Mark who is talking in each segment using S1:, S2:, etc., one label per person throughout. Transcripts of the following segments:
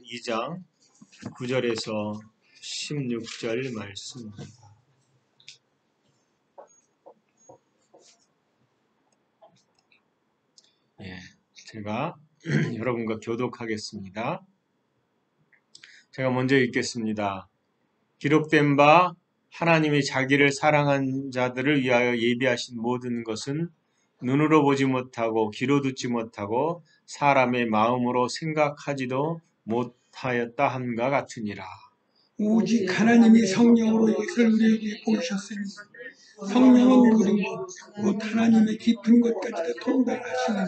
S1: 2장 9절에서 16절 말씀입니다. 제가 여러분과 교독하겠습니다. 제가 먼저 읽겠습니다. 기록된 바 하나님이 자기를 사랑한 자들을 위하여 예비하신 모든 것은 눈으로 보지 못하고 귀로 듣지 못하고 사람의 마음으로 생각하지도 못하였다 함과 같으니라.
S2: 오직 하나님이 성령으로 이것을 우리에게 보이셨으니 성령은 모든 것, 곧 하나님의 깊은 것까지도 통달하시느니라.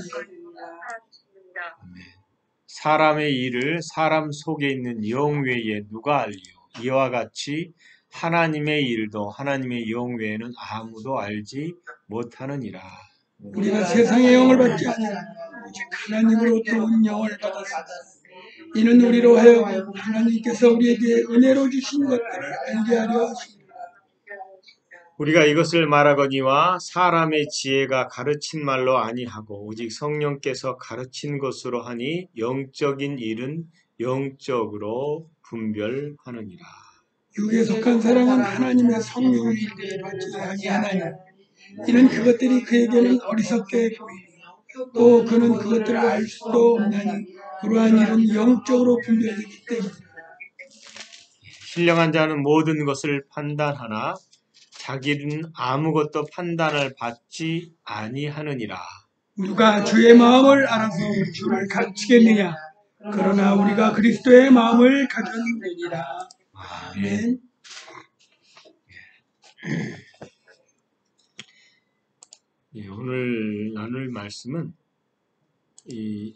S1: 사람의 일을 사람 속에 있는 영 외에 누가 알리요? 이와 같이 하나님의 일도 하나님의 영 외에는 아무도 알지 못하느니라.
S2: 우리가 세상의 영을 받지 아니하고 오직 하나님으로부터 온 영을 받았으나 이는 우리로 하여금 하나님께서 우리에게 은혜로 주신 것들을 알게 하려 하십니다.
S1: 우리가 이것을 말하거니와 사람의 지혜가 가르친 말로 아니하고 오직 성령께서 가르친 것으로 하니 영적인 일은 영적으로 분별하느니라.
S2: 육에 속한 사람은 하나님의 성령의 일들을 받지 아니하나니 이는 그것들이 그에게는 어리석게 보이며 또 그는 그것들을 알 수도 없나니 그러한 일은 영적으로 분별되기 때문이다.
S1: 신령한 자는 모든 것을 판단하나 자기는 아무것도 판단을 받지 아니하느니라.
S2: 누가 주의 마음을 알아서 주를 가르치겠느냐? 그러나 우리가 그리스도의 마음을 가졌느니라. 아멘.
S1: 오늘 나눌 말씀은 이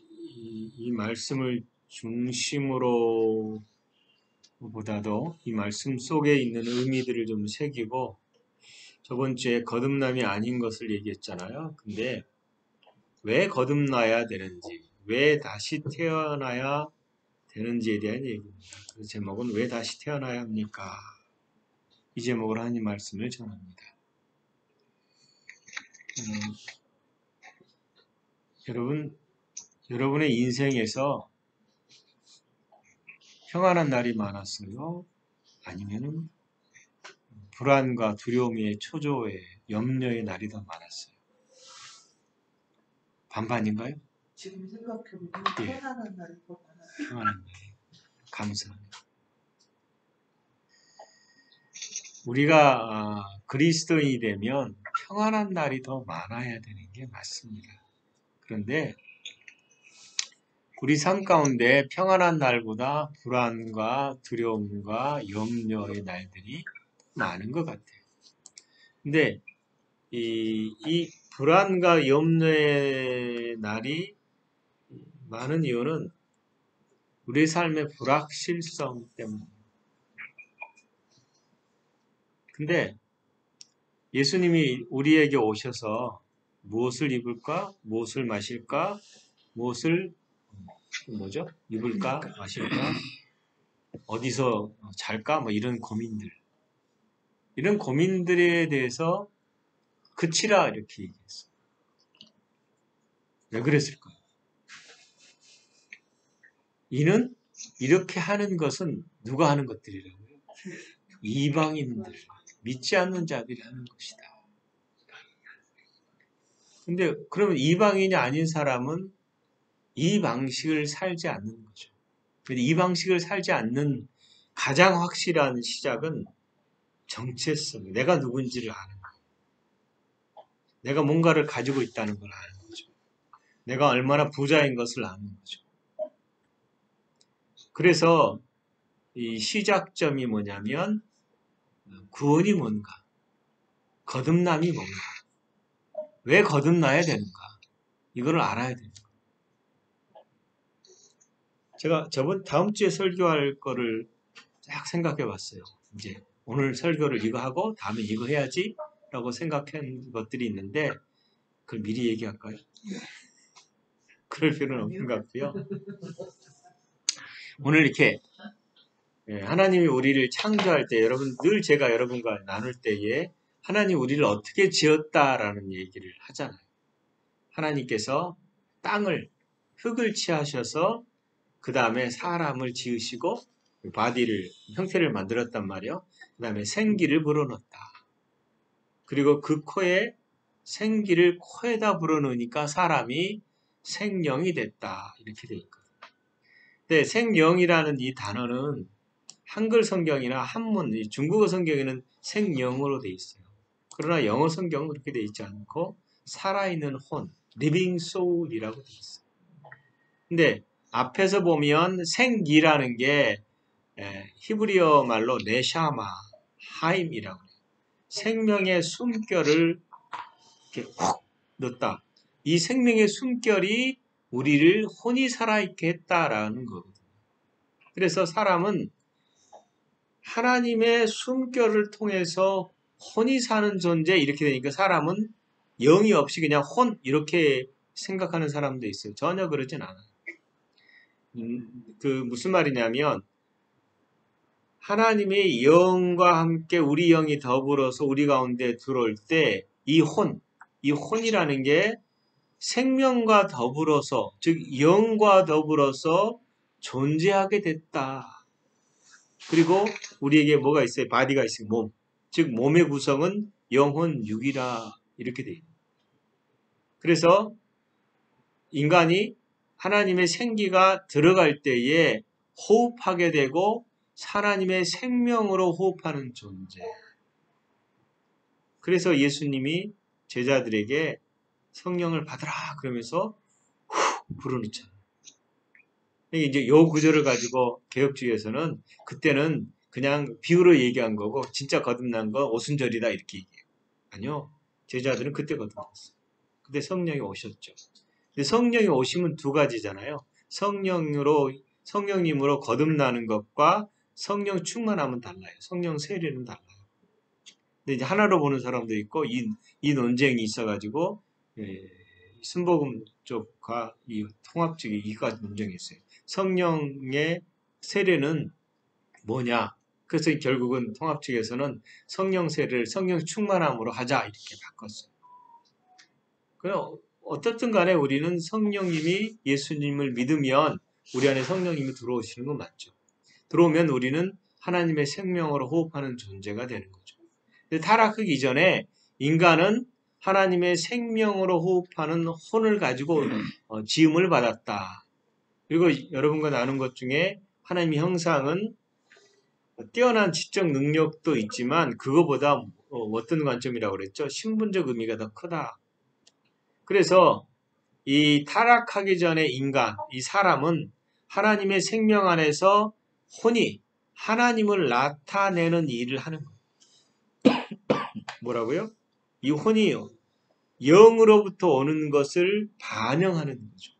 S1: 말씀을 중심으로 보다도 이 말씀 속에 있는 의미들을 좀 새기고 저번 주에 거듭남이 아닌 것을 얘기했잖아요. 근데 왜 거듭나야 되는지, 왜 다시 태어나야 되는지에 대한 얘기입니다. 그 제목은 왜 다시 태어나야 합니까? 이 제목으로 하나님 말씀을 전합니다. 여러분의 인생에서 평안한 날이 많았어요? 아니면은 불안과 두려움의 초조의 염려의 날이 더 많았어요? 반반인가요?
S3: 지금 생각해보면 편안한 날이 더 많아요.
S1: 평안한 날. 감사합니다. 우리가 그리스도인이 되면 평안한 날이 더 많아야 되는 게 맞습니다. 그런데 우리 삶 가운데 평안한 날보다 불안과 두려움과 염려의 날들이 많은 것 같아요. 근데 이 불안과 염려의 날이 많은 이유는 우리 삶의 불확실성 때문입니다. 근데 예수님이 우리에게 오셔서 무엇을 입을까? 무엇을 마실까? 무엇을 입을까? 마실까? 어디서 잘까? 이런 고민들에 대해서 그치라 이렇게 얘기했어요. 왜 그랬을까요? 이는 이렇게 하는 것은 누가 하는 것들이라고요? 이방인들, 믿지 않는 자들이 하는 것이다. 근데 그러면 이방인이 아닌 사람은 이 방식을 살지 않는 거죠. 근데 이 방식을 살지 않는 가장 확실한 시작은 정체성, 내가 누군지를 아는 거. 내가 뭔가를 가지고 있다는 걸 아는 거죠. 내가 얼마나 부자인 것을 아는 거죠. 그래서 이 시작점이 뭐냐면 구원이 뭔가, 거듭남이 뭔가, 왜 거듭나야 되는가, 이거를 알아야 되는 거예요. 제가 다음 주에 설교할 거를 쫙 생각해 봤어요. 이제 오늘 설교를 이거 하고 다음에 이거 해야지 라고 생각한 것들이 있는데 그걸 미리 얘기할까요? 그럴 필요는 없는 것 같고요. 오늘 이렇게 하나님이 우리를 창조할 때 여러분 늘 제가 여러분과 나눌 때에 하나님 우리를 어떻게 지었다라는 얘기를 하잖아요. 하나님께서 흙을 취하셔서 그 다음에 사람을 지으시고 바디를 형태를 만들었단 말이에요. 그 다음에 생기를 불어넣었다. 그리고 그 코에 생기를 코에다 불어넣으니까 사람이 생명이 됐다. 이렇게 돼 있거든요. 근데 생명이라는 이 단어는 한글 성경이나 한문, 중국어 성경에는 생명으로 돼 있어요. 그러나 영어 성경은 그렇게 돼 있지 않고 살아있는 혼, living soul이라고 돼 있어요. 근데 앞에서 보면 생기라는 게 히브리어 말로 네샤마, 하임이라고 해요. 생명의 숨결을 이렇게 훅 넣었다. 이 생명의 숨결이 우리를 혼이 살아있게 했다라는 거거든요. 그래서 사람은 하나님의 숨결을 통해서 혼이 사는 존재 이렇게 되니까 사람은 영이 없이 그냥 혼 이렇게 생각하는 사람도 있어요. 전혀 그러진 않아요. 그 무슨 말이냐면 하나님의 영과 함께 우리 영이 더불어서 우리 가운데 들어올 때 이 혼이라는 게 생명과 더불어서 즉 영과 더불어서 존재하게 됐다. 그리고 우리에게 뭐가 있어요? 바디가 있어요. 몸. 즉 몸의 구성은 영혼, 육이라 이렇게 돼요. 그래서 인간이 하나님의 생기가 들어갈 때에 호흡하게 되고 하나님의 생명으로 호흡하는 존재. 그래서 예수님이 제자들에게 성령을 받으라 그러면서 후 불어넣잖아요. 이제 요 구절을 가지고 개혁주의에서는 그때는 그냥 비유로 얘기한 거고 진짜 거듭난 거 오순절이다 이렇게 얘기해요. 아니요. 제자들은 그때 거듭났어요. 그때 성령이 오셨죠. 근데 성령이 오시면 두 가지잖아요. 성령님으로 거듭나는 것과 성령 충만하면 달라요. 성령 세례는 달라요. 근데 이제 하나로 보는 사람도 있고 이 논쟁이 있어가지고 순복음 쪽과 이 통합 쪽이 이까지 논쟁이 있어요. 성령의 세례는 뭐냐? 그래서 결국은 통합 측에서는 성령 세례를 성령 충만함으로 하자 이렇게 바꿨어요. 그럼 어떻든 간에 우리는 성령님이 예수님을 믿으면 우리 안에 성령님이 들어오시는 건 맞죠. 들어오면 우리는 하나님의 생명으로 호흡하는 존재가 되는 거죠. 근데 타락하기 이전에 인간은 하나님의 생명으로 호흡하는 혼을 가지고 지음을 받았다. 그리고 여러분과 나눈 것 중에 하나님의 형상은 뛰어난 지적 능력도 있지만 그거보다 어떤 관점이라고 그랬죠? 신분적 의미가 더 크다. 그래서 이 타락하기 전에 인간, 이 사람은 하나님의 생명 안에서 혼이 하나님을 나타내는 일을 하는 거예요. 뭐라고요? 이 혼이 영으로부터 오는 것을 반영하는 거죠.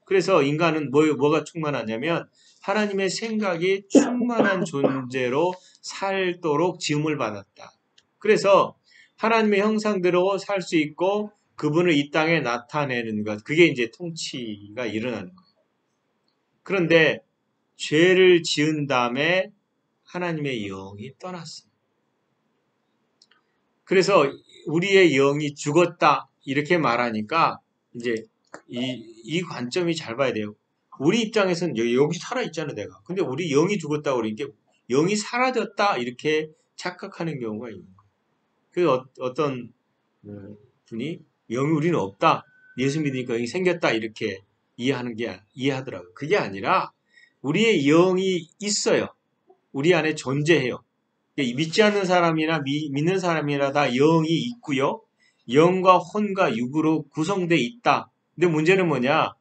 S1: 그래서 인간은 뭐가 충만하냐면 하나님의 생각이 충만한 존재로 살도록 지음을 받았다. 그래서 하나님의 형상대로 살 수 있고 그분을 이 땅에 나타내는 것. 그게 이제 통치가 일어나는 거예요. 그런데 죄를 지은 다음에 하나님의 영이 떠났어요. 그래서 우리의 영이 죽었다 이렇게 말하니까 이제 이 관점이 잘 봐야 돼요. 우리 입장에서는 여기 살아있잖아 내가. 근데 우리 영이 죽었다고 그러니까 영이 사라졌다 이렇게 착각하는 경우가 있는 거예요. 그 어떤 분이 영이 우리는 없다. 예수 믿으니까 영이 생겼다 이렇게 이해하더라고요. 그게 아니라 우리의 영이 있어요. 우리 안에 존재해요. 믿지 않는 사람이나 믿는 사람이나 다 영이 있고요. 영과 혼과 육으로 구성되어 있다. 근데 문제는 뭐냐?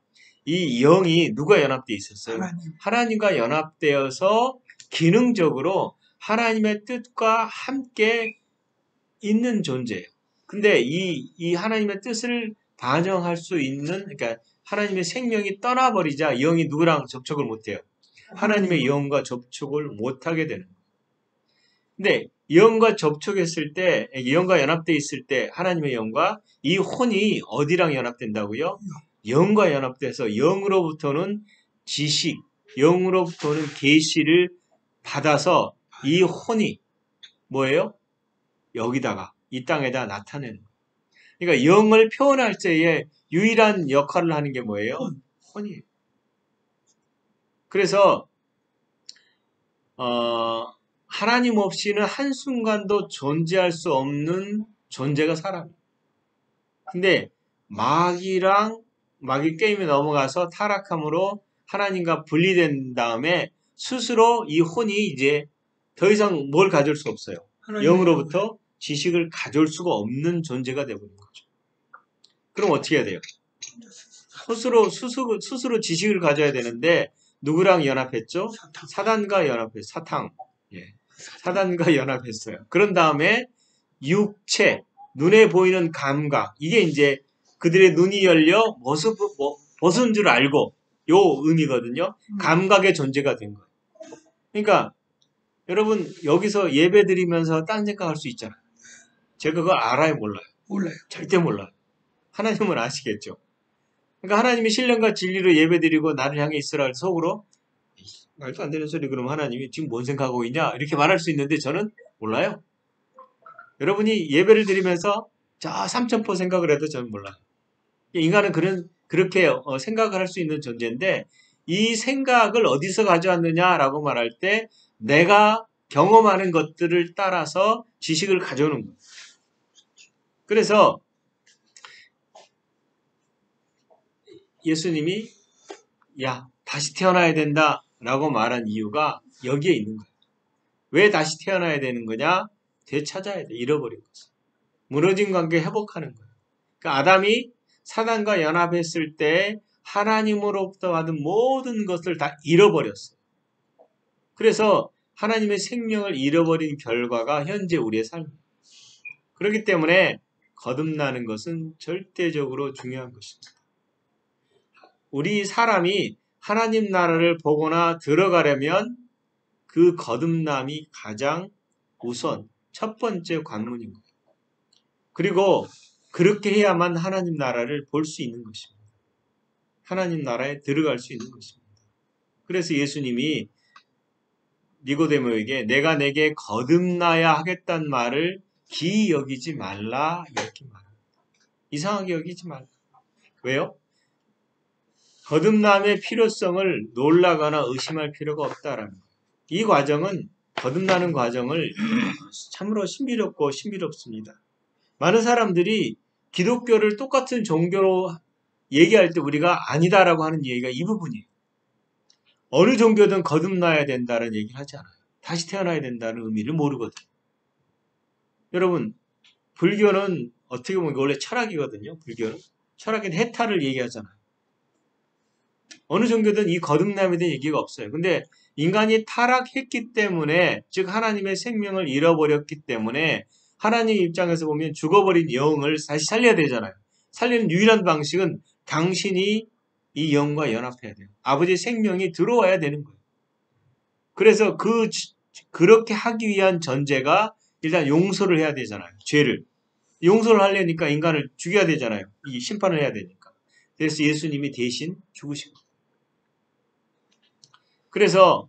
S1: 이 영이 누가 연합되어 있었어요? 하나님과 연합되어서 기능적으로 하나님의 뜻과 함께 있는 존재예요. 근데 이 하나님의 뜻을 반영할 수 있는, 그러니까 하나님의 생명이 떠나버리자 영이 누구랑 접촉을 못해요. 하나님의 영과 접촉을 못하게 되는 거예요. 근데 영과 접촉했을 때, 영과 연합되어 있을 때 하나님의 영과 이 혼이 어디랑 연합된다고요? 영과 연합돼서 영으로부터는 지식, 영으로부터는 계시를 받아서 이 혼이 뭐예요? 여기다가 이 땅에다 나타내는 거예요. 그러니까 영을 표현할 때에 유일한 역할을 하는 게 뭐예요? 혼이에요. 그래서 하나님 없이는 한순간도 존재할 수 없는 존재가 사람이에요. 근데 마귀 게임에 넘어가서 타락함으로 하나님과 분리된 다음에 스스로 이 혼이 이제 더 이상 뭘 가져올 수 없어요. 영으로부터 지식을 가져올 수가 없는 존재가 되어버린 거죠. 그럼 어떻게 해야 돼요? 스스로 지식을 가져야 되는데 누구랑 연합했죠? 사단과 연합했어요. 사단과 연합했어요. 그런 다음에 육체, 눈에 보이는 감각, 이게 이제 그들의 눈이 열려 벗은 줄 알고 요 의미거든요. 감각의 존재가 된 거예요. 그러니까 여러분 여기서 예배 드리면서 딴 생각할 수 있잖아요. 제가 그걸 알아요, 몰라요?
S2: 몰라요.
S1: 절대 몰라요. 하나님은 아시겠죠. 그러니까 하나님이 신령과 진리로 예배 드리고 나를 향해 있으라 할 속으로 말도 안 되는 소리 그러면 하나님이 지금 뭔 생각하고 있냐 이렇게 말할 수 있는데 저는 몰라요. 여러분이 예배를 드리면서 저 삼천포 생각을 해도 저는 몰라요. 인간은 그렇게 생각을 할 수 있는 존재인데 이 생각을 어디서 가져왔느냐라고 말할 때 내가 경험하는 것들을 따라서 지식을 가져오는 거예요. 그래서 예수님이 야 다시 태어나야 된다라고 말한 이유가 여기에 있는 거예요. 왜 다시 태어나야 되는 거냐? 되찾아야 돼. 잃어버린 것을. 무너진 관계 회복하는 거예요. 그러니까 아담이 사단과 연합했을 때 하나님으로부터 받은 모든 것을 다 잃어버렸어요. 그래서 하나님의 생명을 잃어버린 결과가 현재 우리의 삶이에요. 그렇기 때문에 거듭나는 것은 절대적으로 중요한 것입니다. 우리 사람이 하나님 나라를 보거나 들어가려면 그 거듭남이 가장 우선 첫 번째 관문인 거예요. 그리고 그렇게 해야만 하나님 나라를 볼 수 있는 것입니다. 하나님 나라에 들어갈 수 있는 것입니다. 그래서 예수님이 니고데모에게 내가 내게 거듭나야 하겠다는 말을 기이 여기지 말라 이렇게 말합니다. 이상하게 여기지 말라. 왜요? 거듭남의 필요성을 놀라거나 의심할 필요가 없다라는 거예요. 이 과정은 거듭나는 과정을 참으로 신비롭습니다. 많은 사람들이 기독교를 똑같은 종교로 얘기할 때 우리가 아니다라고 하는 얘기가 이 부분이에요. 어느 종교든 거듭나야 된다는 얘기를 하지 않아요. 다시 태어나야 된다는 의미를 모르거든요. 여러분, 불교는 어떻게 보면 원래 철학이거든요. 불교는. 철학은 해탈을 얘기하잖아요. 어느 종교든 이 거듭남에 대한 얘기가 없어요. 근데 인간이 타락했기 때문에, 즉 하나님의 생명을 잃어버렸기 때문에 하나님 입장에서 보면 죽어버린 영을 다시 살려야 되잖아요. 살리는 유일한 방식은 당신이 이 영과 연합해야 돼요. 아버지의 생명이 들어와야 되는 거예요. 그래서 그렇게 하기 위한 전제가 일단 용서를 해야 되잖아요. 죄를. 용서를 하려니까 인간을 죽여야 되잖아요. 이 심판을 해야 되니까. 그래서 예수님이 대신 죽으신 거예요. 그래서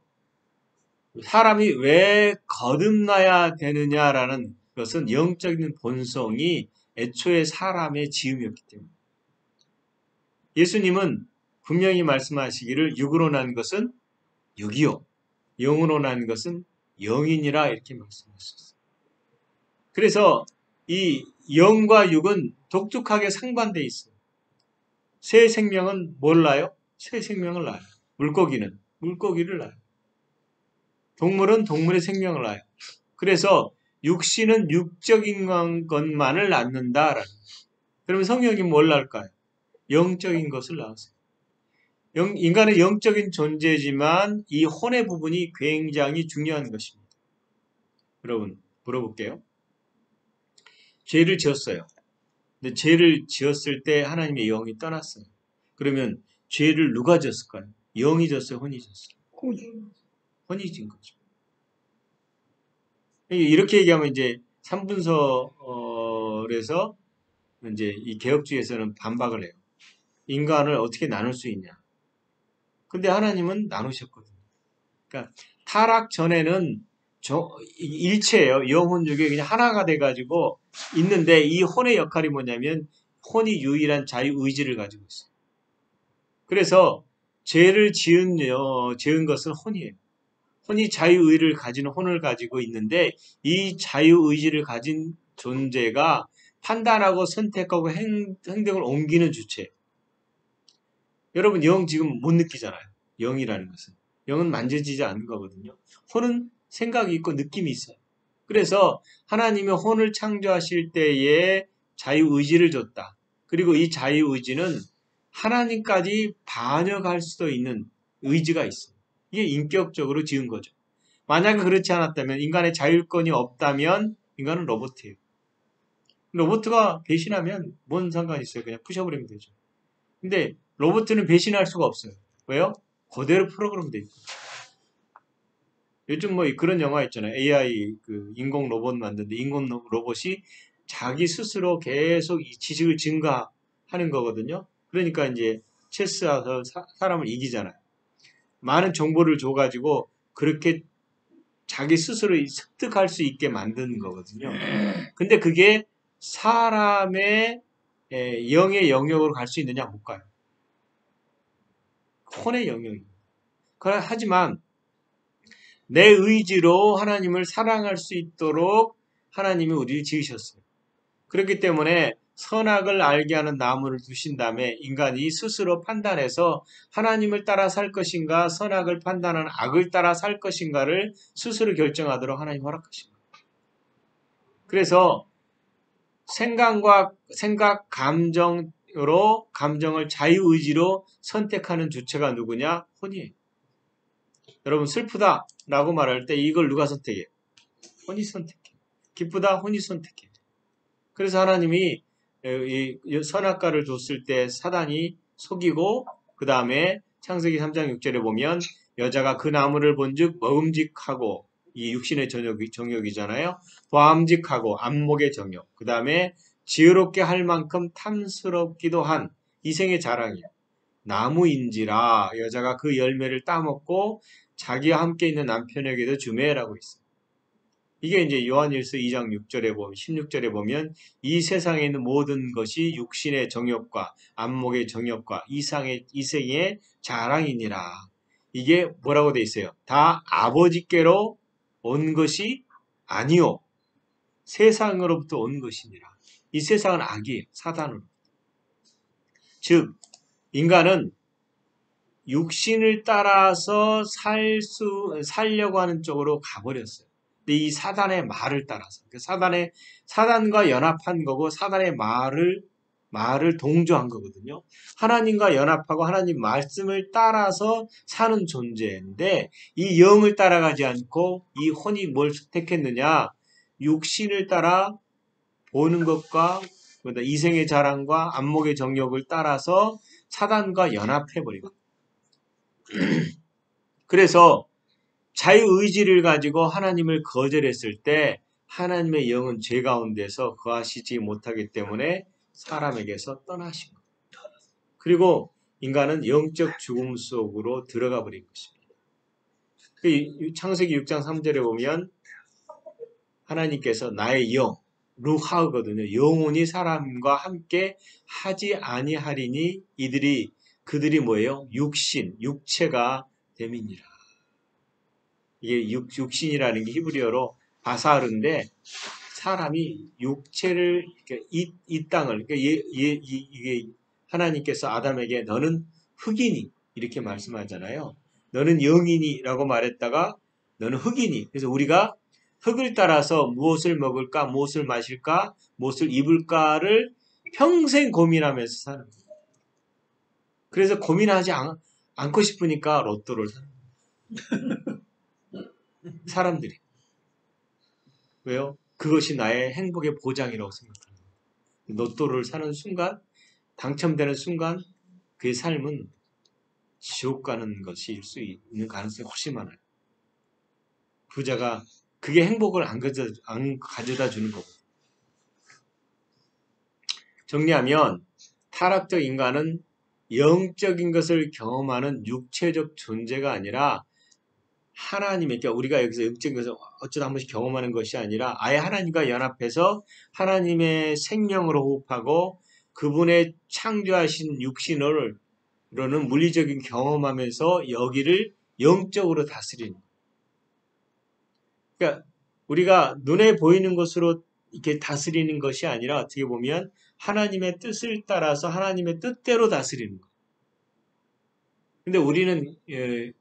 S1: 사람이 왜 거듭나야 되느냐라는 것은 영적인 본성이 애초에 사람의 지음이었기 때문에. 예수님은 분명히 말씀하시기를 육으로 난 것은 육이요, 영으로 난 것은 영이니라 이렇게 말씀하셨어요. 그래서 이 영과 육은 독특하게 상반되어 있어요. 새 생명은 뭘 낳아요? 새 생명을 낳아요. 물고기는 물고기를 낳아요. 동물은 동물의 생명을 낳아요. 그래서 육신은 육적인 것만을 낳는다라는 거예요. 그러면 성령이 뭘 낳을까요? 영적인 것을 낳았어요. 인간은 영적인 존재지만 이 혼의 부분이 굉장히 중요한 것입니다. 여러분 물어볼게요. 죄를 지었어요. 근데 죄를 지었을 때 하나님의 영이 떠났어요. 그러면 죄를 누가 지었을까요? 영이 지었어요? 혼이 지었어요? 혼이 지은 거죠. 이렇게 얘기하면 이제 삼분설에서 이제 이 개혁주의에서는 반박을 해요. 인간을 어떻게 나눌 수 있냐? 근데 하나님은 나누셨거든요. 그러니까 타락 전에는 일체예요. 영혼 육이 그냥 하나가 돼가지고 있는데 이 혼의 역할이 뭐냐면 혼이 유일한 자유의지를 가지고 있어요. 그래서 죄를 지은 것은 혼이에요. 혼이 자유의를 가진 혼을 가지고 있는데 이 자유의지를 가진 존재가 판단하고 선택하고 행동을 옮기는 주체. 여러분 영 지금 못 느끼잖아요. 영이라는 것은. 영은 만져지지 않는 거거든요. 혼은 생각이 있고 느낌이 있어요. 그래서 하나님의 혼을 창조하실 때에 자유의지를 줬다. 그리고 이 자유의지는 하나님까지 반역할 수도 있는 의지가 있어요. 이게 인격적으로 지은 거죠. 만약에 그렇지 않았다면, 인간의 자율권이 없다면 인간은 로봇이에요. 로봇가 배신하면 뭔 상관이 있어요? 그냥 부셔버리면 되죠. 근데 로봇은 배신할 수가 없어요. 왜요? 그대로 프로그램 돼 있고. 요즘 뭐 그런 영화 있잖아요. AI 그 인공 로봇 만드는데 인공 로봇이 자기 스스로 계속 이 지식을 증가하는 거거든요. 그러니까 이제 체스에서 사람을 이기잖아요. 많은 정보를 줘가지고 그렇게 자기 스스로 습득할 수 있게 만드는 거거든요. 근데 그게 사람의 영의 영역으로 갈 수 있느냐 못 가요. 혼의 영역입니다. 하지만 내 의지로 하나님을 사랑할 수 있도록 하나님이 우리를 지으셨어요. 그렇기 때문에 선악을 알게 하는 나무를 두신 다음에 인간이 스스로 판단해서 하나님을 따라 살 것인가 선악을 판단하는 악을 따라 살 것인가를 스스로 결정하도록 하나님 허락하신 거예요. 그래서 생각, 감정을 자유의지로 선택하는 주체가 누구냐? 혼이에요. 여러분 슬프다라고 말할 때 이걸 누가 선택해요? 혼이 선택해. 기쁘다 혼이 선택해. 그래서 하나님이 이 선악과를 줬을 때 사단이 속이고 그 다음에 창세기 3장 6절에 보면 여자가 그 나무를 본즉 먹음직하고 이 육신의 정욕이잖아요. 보암직하고 안목의 정욕. 그 다음에 지혜롭게 할 만큼 탐스럽기도 한 이생의 자랑이에요. 나무인지라 여자가 그 열매를 따먹고 자기와 함께 있는 남편에게도 주매라고 있어요. 이게 이제 요한일서 2장 6절에 보면 16절에 보면 이 세상에 있는 모든 것이 육신의 정욕과 안목의 정욕과 이생의 자랑이니라. 이게 뭐라고 돼 있어요? 다 아버지께로 온 것이 아니요 세상으로부터 온 것이니라. 이 세상은 악이에요. 사단으로. 즉 인간은 육신을 따라서 살려고 하는 쪽으로 가버렸어요. 근데 이 사단의 말을 따라서, 사단과 연합한 거고, 사단의 말을 동조한 거거든요. 하나님과 연합하고 하나님 말씀을 따라서 사는 존재인데, 이 영을 따라가지 않고, 이 혼이 뭘 선택했느냐? 육신을 따라 보는 것과, 이생의 자랑과 안목의 정욕을 따라서 사단과 연합해버리고, 그래서 자유의지를 가지고 하나님을 거절했을 때 하나님의 영은 죄 가운데서 거하시지 못하기 때문에 사람에게서 떠나신 겁니다. 그리고 인간은 영적 죽음 속으로 들어가 버린 것입니다. 창세기 6장 3절에 보면 하나님께서 나의 영, 루하거든요. 영혼이 사람과 함께 하지 아니하리니 그들이 뭐예요? 육체가 됨이니라. 이게 육신이라는 게 히브리어로 바사르인데 사람이 육체를 이 땅을 이게 하나님께서 아담에게 너는 흙이니 이렇게 말씀하잖아요. 너는 영이니라고 말했다가 너는 흙이니. 그래서 우리가 흙을 따라서 무엇을 먹을까, 무엇을 마실까, 무엇을 입을까를 평생 고민하면서 사는 거예요. 그래서 고민하지 않고 싶으니까 로또를 사는 거예요. 사람들이. 왜요? 그것이 나의 행복의 보장이라고 생각하는 거예요. 로또를 사는 순간, 당첨되는 순간 그의 삶은 지옥 가는 것일 수 있는 가능성이 훨씬 많아요. 부자가 그게 행복을 안 가져다 주는 거고. 정리하면 타락적 인간은 영적인 것을 경험하는 육체적 존재가 아니라 하나님의, 그러니까 우리가 여기서 영적인 것을 어쩌다 한 번씩 경험하는 것이 아니라 아예 하나님과 연합해서 하나님의 생명으로 호흡하고 그분의 창조하신 육신을 물리적인 경험하면서 여기를 영적으로 다스리는 거예요. 그러니까 우리가 눈에 보이는 것으로 이렇게 다스리는 것이 아니라 어떻게 보면 하나님의 뜻을 따라서 하나님의 뜻대로 다스리는 거예요. 근데 우리는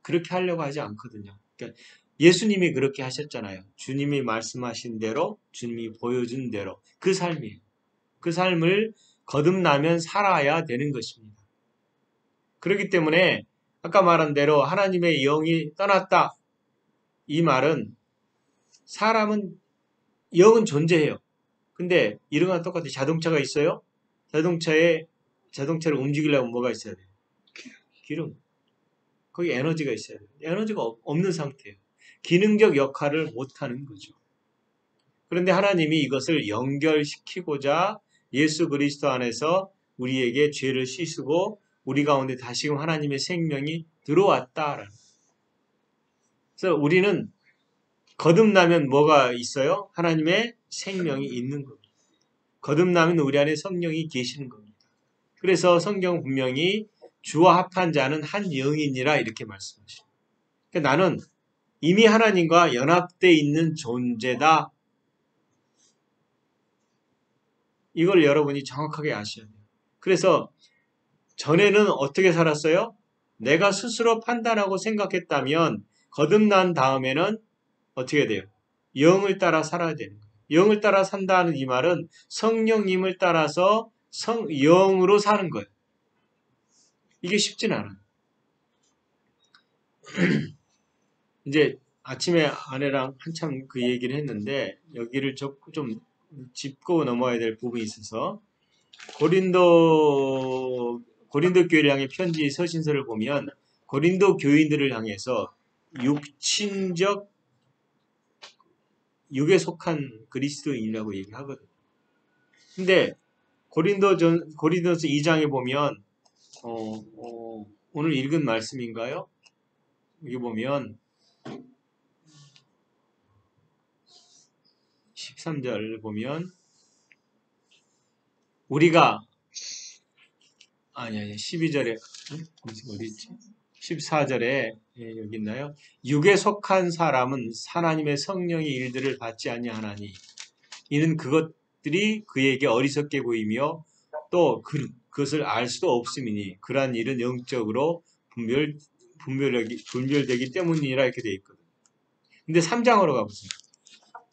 S1: 그렇게 하려고 하지 않거든요. 그러니까 예수님이 그렇게 하셨잖아요. 주님이 말씀하신 대로, 주님이 보여준 대로 그 삶이에요. 그 삶을 거듭나면 살아야 되는 것입니다. 그렇기 때문에 아까 말한 대로 하나님의 영이 떠났다. 이 말은 사람은 영은 존재해요. 근데 이런 건 똑같아요. 자동차가 있어요. 자동차를 움직이려면 뭐가 있어야 돼요? 기름. 거기 에너지가 있어야 돼요. 에너지가 없는 상태예요. 기능적 역할을 못하는 거죠. 그런데 하나님이 이것을 연결시키고자 예수 그리스도 안에서 우리에게 죄를 씻으고 우리 가운데 다시금 하나님의 생명이 들어왔다라는. 그래서 우리는 거듭나면 뭐가 있어요? 하나님의 생명이 있는 겁니다. 거듭나면 우리 안에 성령이 계시는 겁니다. 그래서 성경 분명히 주와 합한 자는 한 영이니라 이렇게 말씀하십니다. 그러니까 나는 이미 하나님과 연합되어 있는 존재다. 이걸 여러분이 정확하게 아셔야 돼요. 그래서 전에는 어떻게 살았어요? 내가 스스로 판단하고 생각했다면 거듭난 다음에는 어떻게 돼요? 영을 따라 살아야 되는 거예요. 영을 따라 산다는 이 말은 성령님을 따라서 영으로 사는 거예요. 이게 쉽진 않아요. 이제 아침에 아내랑 한참 그 얘기를 했는데 여기를 좀 짚고 넘어야 될 부분이 있어서 고린도 교회를 향해 편지 서신서를 보면 고린도 교인들을 향해서 육에 속한 그리스도인이라고 얘기하거든요. 근데 고린도서 2장에 보면 오늘 읽은 말씀인가요? 여기 보면 13절 보면 우리가 12절에 어디 있지? 14절에 여기 있나요? 육에 속한 사람은 하나님의 성령의 일들을 받지 아니하나니 이는 그것들이 그에게 어리석게 보이며 또 그것을 알 수도 없음이니 그러한 일은 영적으로 분별되기 때문이라 이렇게 되어 있거든요. 근데 3장으로 가보세요.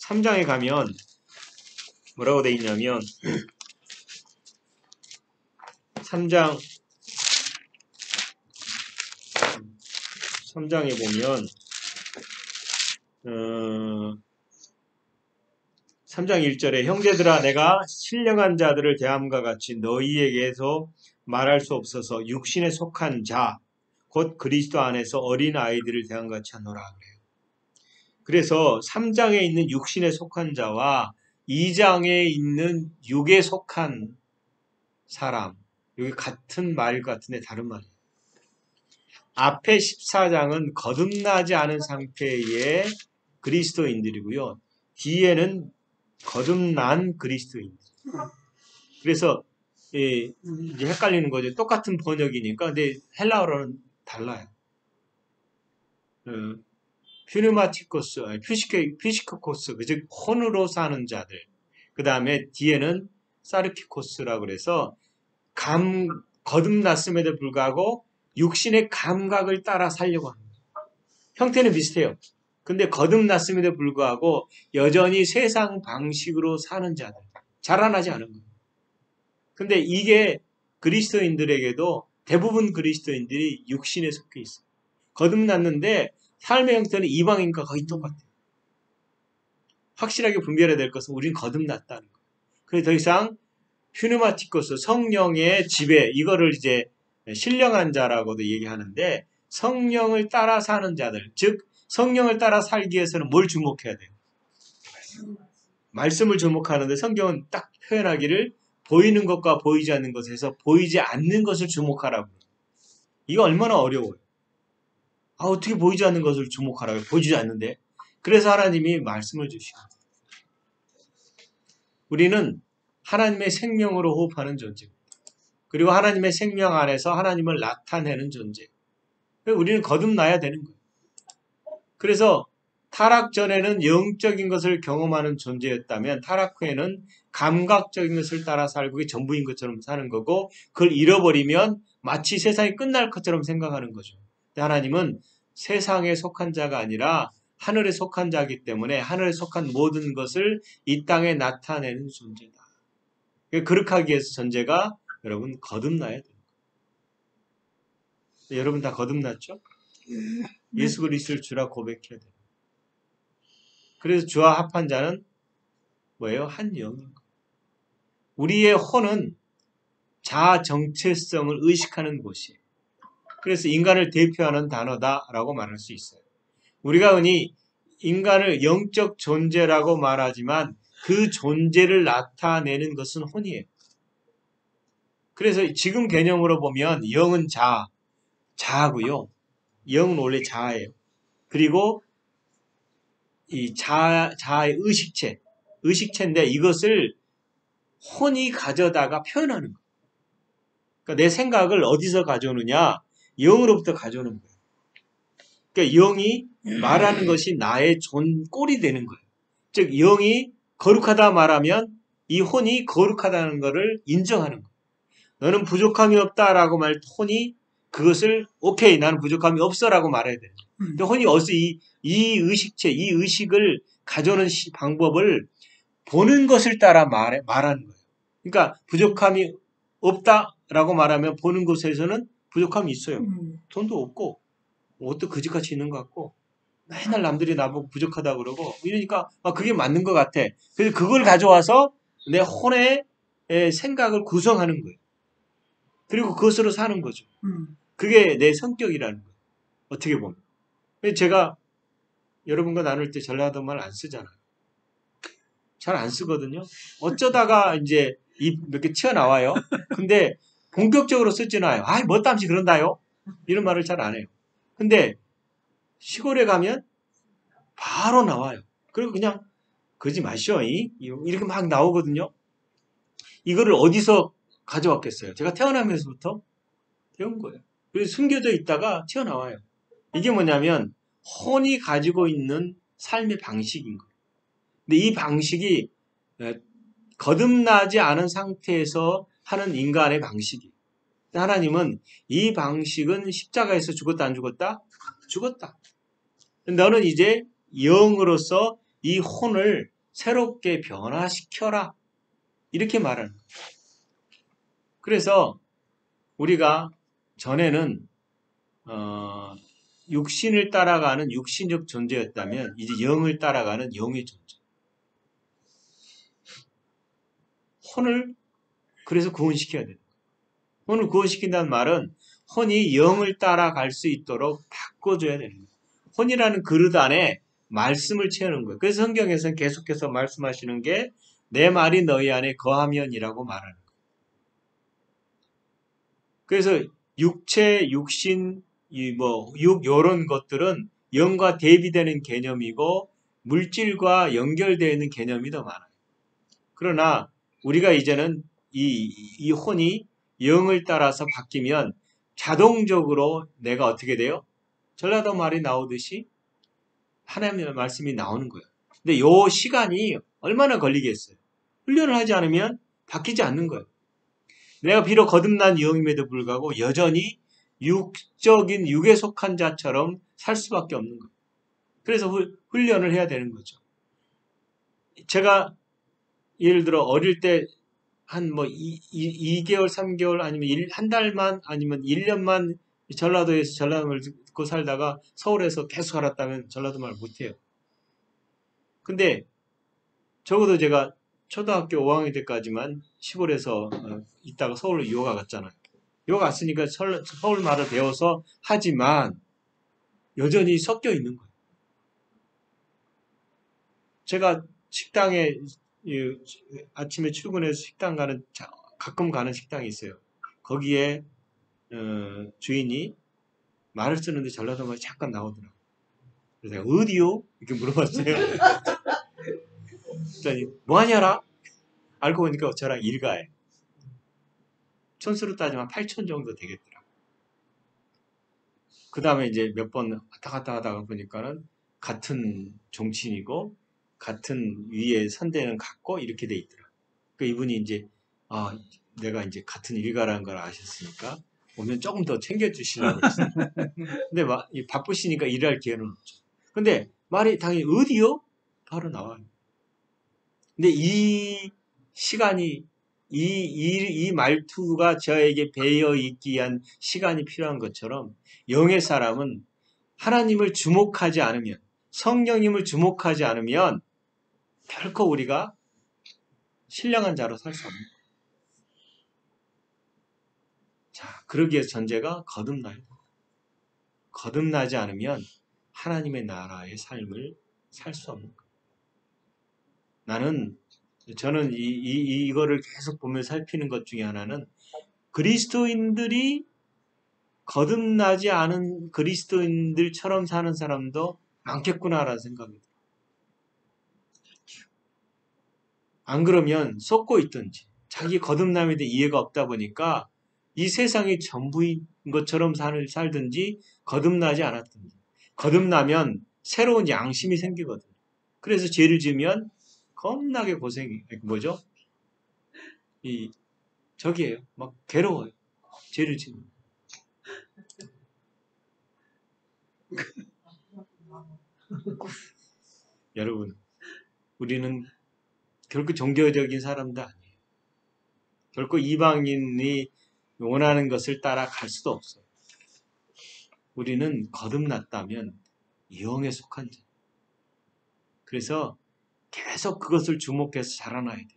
S1: 3장에 가면 뭐라고 되어 있냐면 3장에 보면 3장 1절에 형제들아 내가 신령한 자들을 대함과 같이 너희에게서 말할 수 없어서 육신에 속한 자 곧 그리스도 안에서 어린 아이들을 대함과 같이 하노라 그래요. 그래서 3장에 있는 육신에 속한 자와 2장에 있는 육에 속한 사람 여기 같은 말 같은데 다른 말이에요. 앞에 14장은 거듭나지 않은 상태의 그리스도인들이고요. 뒤에는 거듭난 그리스도인들. 그래서 이제 헷갈리는 거죠. 똑같은 번역이니까. 근데 헬라어로는 달라요. 퓨누마티코스, 피시코코스, 즉 혼으로 사는 자들. 그 다음에 뒤에는 사르키코스라고 그래서 거듭났음에도 불구하고 육신의 감각을 따라 살려고 합니다. 형태는 비슷해요. 근데 거듭났음에도 불구하고 여전히 세상 방식으로 사는 자들. 자라나지 않은 거예요. 근데 이게 그리스도인들에게도 대부분 그리스도인들이 육신에 속해 있어요. 거듭났는데 삶의 형태는 이방인과 거의 똑같아요. 확실하게 분별해야 될 것은 우린 거듭났다는 거예요. 그래서 더 이상 퓨누마티코스 성령의 지배 이거를 이제 신령한 자라고도 얘기하는데 성령을 따라 사는 자들 즉 성령을 따라 살기 위해서는 뭘 주목해야 돼요? 말씀을 주목하는데 성경은 딱 표현하기를 보이는 것과 보이지 않는 것에서 보이지 않는 것을 주목하라고. 이거 얼마나 어려워요. 어떻게 보이지 않는 것을 주목하라고 보이지 않는데. 그래서 하나님이 말씀을 주시고 우리는 하나님의 생명으로 호흡하는 존재입니다. 그리고 하나님의 생명 안에서 하나님을 나타내는 존재. 우리는 거듭나야 되는 거예요. 그래서 타락 전에는 영적인 것을 경험하는 존재였다면 타락 후에는 감각적인 것을 따라 살고 그게 전부인 것처럼 사는 거고 그걸 잃어버리면 마치 세상이 끝날 것처럼 생각하는 거죠. 근데 하나님은 세상에 속한 자가 아니라 하늘에 속한 자이기 때문에 하늘에 속한 모든 것을 이 땅에 나타내는 존재다. 그렇게 하기 위해서 존재가 여러분 거듭나야 돼요. 여러분 다 거듭났죠? 예수 그리스도를 주라 고백해야 돼요. 그래서 주와 합한 자는 뭐예요? 한 영인 거예요. 우리의 혼은 자아 정체성을 의식하는 곳이에요. 그래서 인간을 대표하는 단어다라고 말할 수 있어요. 우리가 흔히 인간을 영적 존재라고 말하지만 그 존재를 나타내는 것은 혼이에요. 그래서 지금 개념으로 보면 영은 자아고요. 영은 원래 자아예요. 그리고 이 자아의 의식체인데 이것을 혼이 가져다가 표현하는 거예요. 그러니까 내 생각을 어디서 가져오느냐? 영으로부터 가져오는 거예요. 그러니까 영이 말하는 것이 나의 꼴이 되는 거예요. 즉 영이 거룩하다 말하면 이 혼이 거룩하다는 것을 인정하는 거예요. 너는 부족함이 없다라고 말 혼이 그것을 오케이 나는 부족함이 없어라고 말해야 돼요. 근데 혼이 어디서 이 의식체, 이 의식을 가져오는 방법을 보는 것을 따라 말하는 거예요. 그러니까 부족함이 없다라고 말하면 보는 곳에서는 부족함이 있어요. 돈도 없고 옷도 그지같이 있는 것 같고 맨날 남들이 나보고 부족하다고 그러고 이러니까 그게 맞는 것 같아. 그래서 그걸 가져와서 내 혼의 생각을 구성하는 거예요. 그리고 그것으로 사는 거죠. 그게 내 성격이라는 거예요. 어떻게 보면. 제가 여러분과 나눌 때 전라도 말 안 쓰잖아요. 잘 안 쓰거든요. 어쩌다가 이제 입 몇 개 튀어나와요. 근데 본격적으로 쓰지는 않아요. 아이, 뭐 땀시 그런다요? 이런 말을 잘 안 해요. 근데 시골에 가면 바로 나와요. 그리고 그냥 그러지 마시오. 이렇게 막 나오거든요. 이거를 어디서 가져왔겠어요? 제가 태어나면서부터 배운 거예요. 그래서 숨겨져 있다가 튀어나와요. 이게 뭐냐면 혼이 가지고 있는 삶의 방식인 거예요. 근데 이 방식이 거듭나지 않은 상태에서 하는 인간의 방식이에요. 하나님은 이 방식은 십자가에서 죽었다 안 죽었다? 죽었다. 너는 이제 영으로서 이 혼을 새롭게 변화시켜라. 이렇게 말하는 거예요. 그래서 우리가 전에는 육신을 따라가는 육신적 존재였다면 이제 영을 따라가는 영의 존재. 혼을 그래서 구원시켜야 돼요. 혼을 구원시킨다는 말은 혼이 영을 따라갈 수 있도록 바꿔줘야 되는 거예요. 혼이라는 그릇 안에 말씀을 채우는 거예요. 그래서 성경에서는 계속해서 말씀하시는 게 내 말이 너희 안에 거하면이라고 말하는 거예요. 그래서 육체, 육신, 이런 것들은 영과 대비되는 개념이고 물질과 연결되어 있는 개념이 더 많아요. 그러나 우리가 이제는 이 혼이 영을 따라서 바뀌면 자동적으로 내가 어떻게 돼요? 전라도 말이 나오듯이 하나님의 말씀이 나오는 거예요. 근데 요 시간이 얼마나 걸리겠어요? 훈련을 하지 않으면 바뀌지 않는 거예요. 내가 비록 거듭난 영임에도 불구하고 여전히 육적인 육에 속한 자처럼 살 수밖에 없는 거예요. 그래서 훈련을 해야 되는 거죠. 제가 예를 들어 어릴 때 한 2개월, 3개월 아니면 한 달만 아니면 1년만 전라도에서 전라도를 듣고 살다가 서울에서 계속 살았다면 전라도 말 못해요. 근데 적어도 제가 초등학교 5학년 때까지만 시골에서 있다가 서울로 유학가 갔잖아요. 유학 갔으니까 서울 말을 배워서 하지만 여전히 섞여 있는 거예요. 제가 식당에 아침에 출근해서 식당 가끔 가는 식당이 있어요. 거기에 주인이 말을 쓰는데 전라도 말이 잠깐 나오더라고요. 그래서 내가 어디요? 이렇게 물어봤어요. 그랬더니 뭐하냐라? 알고 보니까 저랑 일가해. 천수로 따지면 8천 정도 되겠더라. 그 다음에 이제 몇 번 왔다 갔다 하다가 보니까는 같은 종친이고 같은 위에 선대는 같고 이렇게 돼 있더라. 그 이분이 이제 내가 이제 같은 일가라는 걸 아셨으니까 오면 조금 더 챙겨주시려고 그랬어요. 근데 바쁘시니까 일할 기회는 없죠. 근데 말이 당연히 어디요? 바로 나와요. 근데 이 시간이 이 말투가 저에게 배어 있기 위한 시간이 필요한 것처럼 영의 사람은 하나님을 주목하지 않으면 성령님을 주목하지 않으면 결코 우리가 신령한 자로 살 수 없는 거예요. 자, 그러기 위해서 전제가 거듭나야 돼요. 거듭나지 않으면 하나님의 나라의 삶을 살 수 없는 거예요. 저는 이거를 계속 보며 살피는 것 중에 하나는 그리스도인들이 거듭나지 않은 그리스도인들처럼 사는 사람도 많겠구나라는 생각이 들어요. 안 그러면 속고 있든지 자기 거듭남에 대해 이해가 없다 보니까 이 세상이 전부인 것처럼 살든지 거듭나지 않았든지 거듭나면 새로운 양심이 생기거든요. 그래서 죄를 지으면 겁나게 뭐죠? 저기에요. 막 괴로워요. 죄를 지으면. 여러분, 우리는 결코 종교적인 사람도 아니에요. 결코 이방인이 원하는 것을 따라갈 수도 없어요. 우리는 거듭났다면 영에 속한 자. 그래서 계속 그것을 주목해서 자라나야 돼요.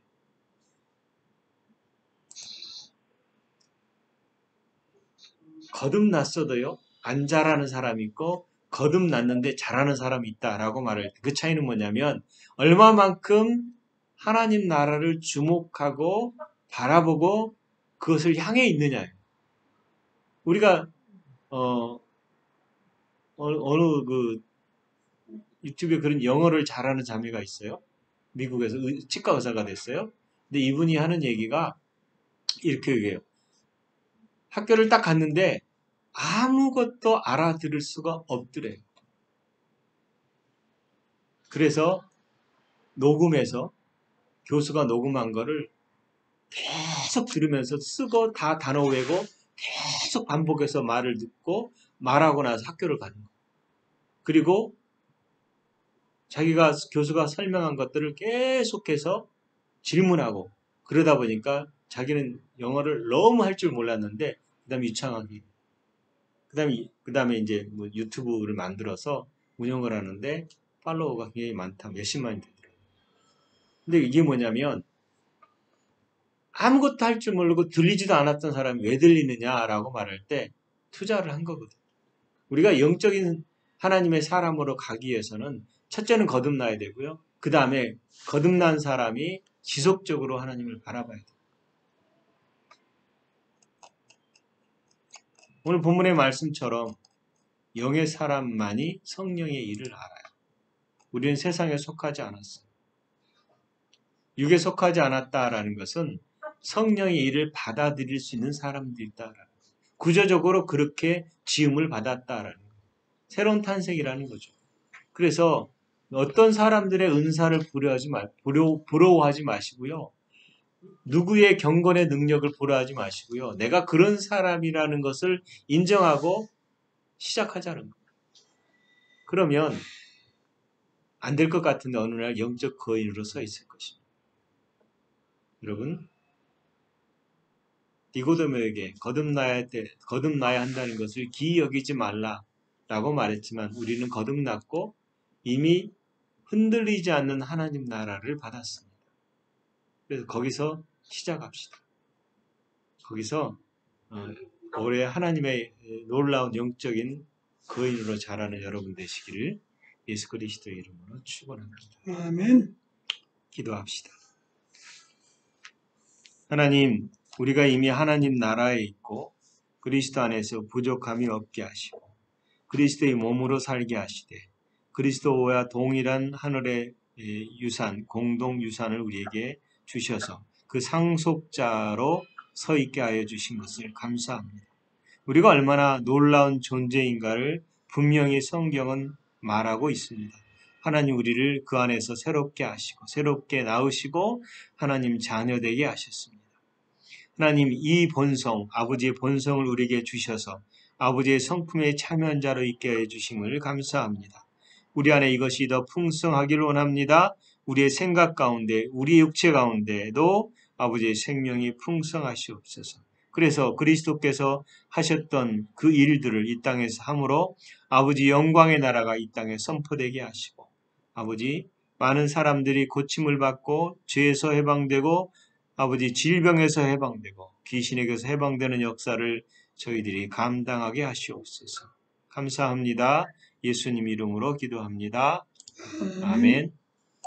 S1: 거듭났어도요, 안 자라는 사람이 있고 거듭났는데 잘하는 사람이 있다라고 말할 때 그 차이는 뭐냐면 얼마만큼 하나님 나라를 주목하고 바라보고 그것을 향해 있느냐예요. 우리가 어느 그 유튜브에 그런 영어를 잘하는 자매가 있어요. 미국에서 치과 의사가 됐어요. 근데 이분이 하는 얘기가 이렇게 얘기해요. 학교를 딱 갔는데 아무것도 알아들을 수가 없더래요. 그래서 녹음해서 교수가 녹음한 거를 계속 들으면서 쓰고 다 단어 외고 계속 반복해서 말을 듣고 말하고 나서 학교를 가는 거예요. 그리고 자기가 교수가 설명한 것들을 계속해서 질문하고 그러다 보니까 자기는 영어를 너무 할 줄 몰랐는데 그다음에 유창하게 그다음에 이제 뭐 유튜브를 만들어서 운영을 하는데 팔로워가 굉장히 많다. 몇십만이 되더라고요. 근데 이게 뭐냐면 아무것도 할 줄 모르고 들리지도 않았던 사람이 왜 들리느냐라고 말할 때 투자를 한 거거든. 우리가 영적인 하나님의 사람으로 가기 위해서는 첫째는 거듭나야 되고요. 그 다음에 거듭난 사람이 지속적으로 하나님을 바라봐야 돼요. 오늘 본문의 말씀처럼 영의 사람만이 성령의 일을 알아요. 우리는 세상에 속하지 않았어요. 육에 속하지 않았다라는 것은 성령의 일을 받아들일 수 있는 사람들이다라는 거예요. 구조적으로 그렇게 지음을 받았다라는 거예요. 새로운 탄생이라는 거죠. 그래서 어떤 사람들의 은사를 부러워하지 마시고요. 누구의 경건의 능력을 부러워하지 마시고요. 내가 그런 사람이라는 것을 인정하고 시작하자는 거예요. 그러면 안 될 것 같은데 어느 날 영적 거인으로 서 있을 것입니다. 여러분, 니고데모에게 거듭나야 한다는 것을 기이 여기지 말라라고 말했지만 우리는 거듭났고 이미 흔들리지 않는 하나님 나라를 받았습니다. 그래서 거기서 시작합시다. 거기서 올해 하나님의 놀라운 영적인 거인으로 자라는 여러분 되시기를 예수 그리스도의 이름으로 축원합니다.
S2: 아멘.
S1: 기도합시다. 하나님, 우리가 이미 하나님 나라에 있고 그리스도 안에서 부족함이 없게 하시고 그리스도의 몸으로 살게 하시되 그리스도와 동일한 하늘의 유산, 공동 유산을 우리에게 주셔서 그 상속자로 서 있게 하여 주신 것을 감사합니다. 우리가 얼마나 놀라운 존재인가를 분명히 성경은 말하고 있습니다. 하나님 우리를 그 안에서 새롭게 하시고 새롭게 낳으시고 하나님 자녀되게 하셨습니다. 하나님 이 본성, 아버지의 본성을 우리에게 주셔서 아버지의 성품에 참여한 자로 있게 해주심을 감사합니다. 우리 안에 이것이 더 풍성하기를 원합니다. 우리의 생각 가운데, 우리의 육체 가운데도 아버지의 생명이 풍성하시옵소서. 그래서 그리스도께서 하셨던 그 일들을 이 땅에서 함으로 아버지 영광의 나라가 이 땅에 선포되게 하시고 아버지 많은 사람들이 고침을 받고 죄에서 해방되고 아버지 질병에서 해방되고 귀신에게서 해방되는 역사를 저희들이 감당하게 하시옵소서. 감사합니다. 예수님 이름으로 기도합니다. 아멘.